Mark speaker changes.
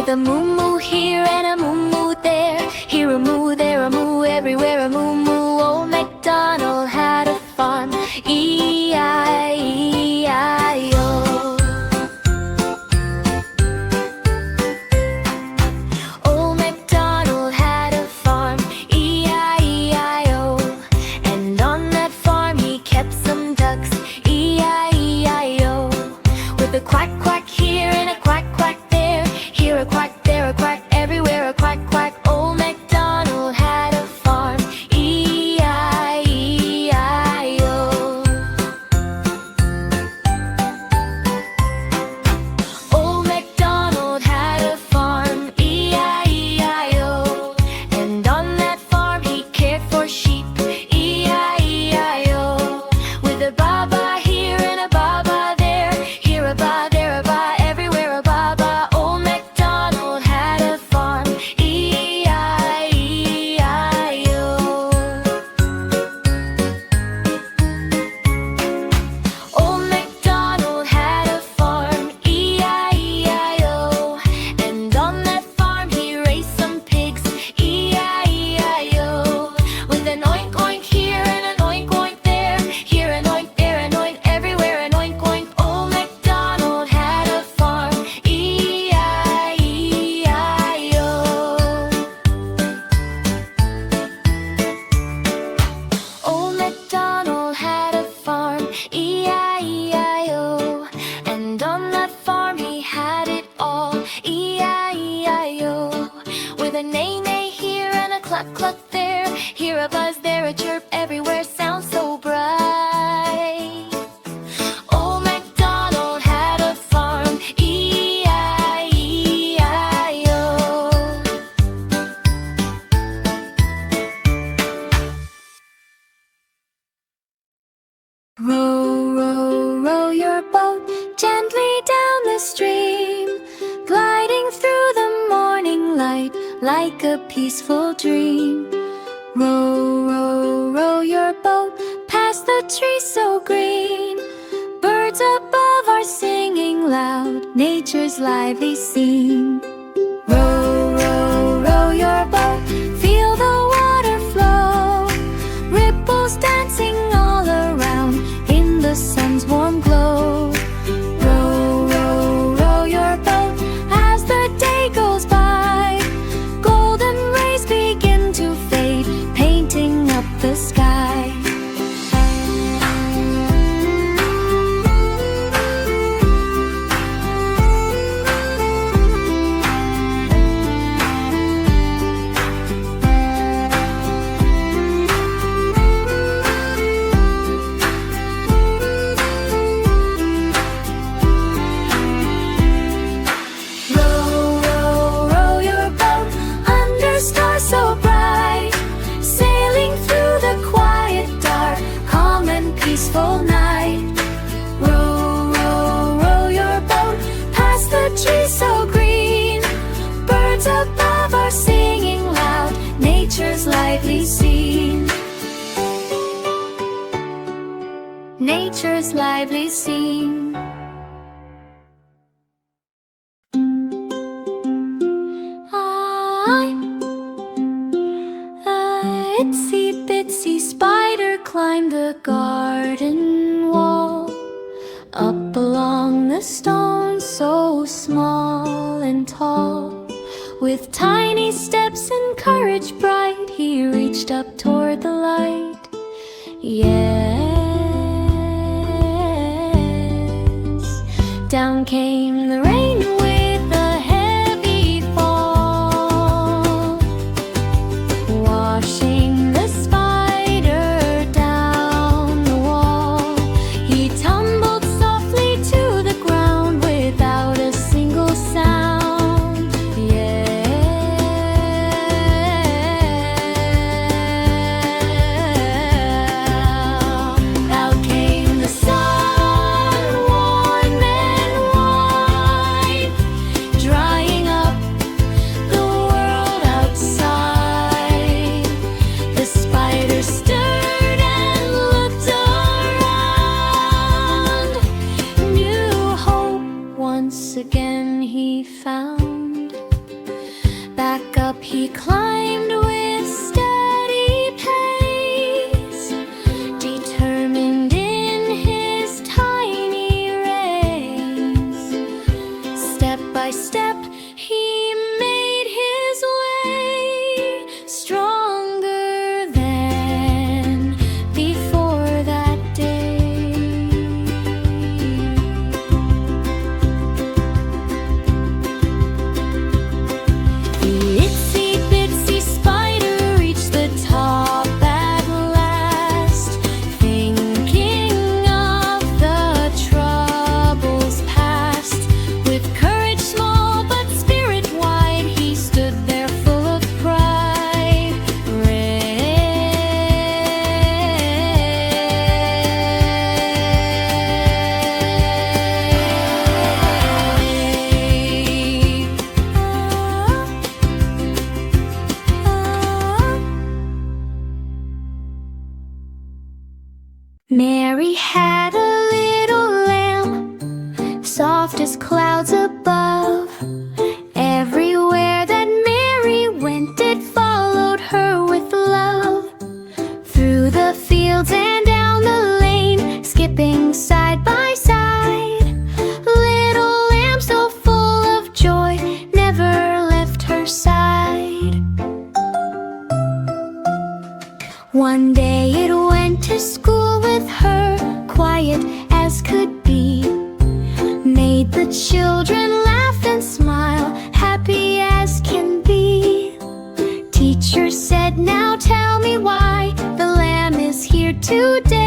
Speaker 1: With a moo-moo here and a moo-moo there, here a moo, there a moo, everywhere a moo-moo. Old MacDonald had a farm, E-I-E-I-O. Old MacDonald had a farm, E-I-E-I-O. And on that farm he kept some ducks, E-I-E-I-O. With a quack quack here and a quack quack there, here a quack, there a quack, everywhere a quack quack. Old MacDonald had a farm, E-I-E-I-O. Old MacDonald had a farm, E-I-E-I-O. And on that farm he cared for sheep, E-I-E-I-O. With a ba-ba here and a ba-ba there, here a ba, there a ba, everywhere a ba-ba. Old MacDonald had a farm, E-I-E-I-O. Old MacDonald had a farm, E-I-E-I-O. And on that farm he raised some pigs, E-I-E-I-O. With an oink oink here and an oink oink there, here an oink, there an oink, everywhere an oink oink. Old MacDonald had a farm, E-I-E-I-O. Old MacDonald had a farm, E-I-E-I-O. And on that farm he had it all, E-I-E-I-O. With a neigh-neigh here and a cluck-cluck there, here a buzz, there a chirp, everywhere sounds so bright. Old MacDonald had a farm, E-I-E-I-O. Row, row, row your boat gently down the stream, gliding through the morning light like a peaceful dream. Row, row, row your boat past the trees so green. Birds above are singing loud, nature's lively scene. Row, row, row your boat, feel the water flow, ripples dancing all around in the sun's warm glow. Row, row, row your boat as the day goes by. Golden rays begin to fade, painting up the sky. Row, row, row your boat under stars so bright, sailing through the quiet, dark, calm and peaceful night. Row, row, row your boat past the trees so green. Birds above are singing loud, nature's lively scene. Nature's lively scene. I'm a itsy bitsy spider, climbed the garden wall, up along the stone so small and tall. With tiny steps and courage bright, he reached up toward the light. Yes, down came the rain with a heavy fall, washing the spider down the wall. He tumbled softly to the ground without a single sound. Out came the sun, warm and white, drying up the world outside. The spider stirred and looked around. New hope once again he found. Up he climbed with steady pace, determined in his tiny race. Step by step he made his way, stronger than before that day. The itsy bitsy spider reached the top at last, thinking of the troubles past. With courage small but spirit wide, he stood there full of pride. Mary had a little lamb, soft as clouds above. Everywhere that Mary went, it followed her with love. Through the fields and down the lane, skipping side by side. Little lamb so full of joy, never left her side. One day it went to school with her, quiet as could be. Made the children laugh and smile, happy as can be. Teacher said, "Now tell me why the lamb is here today."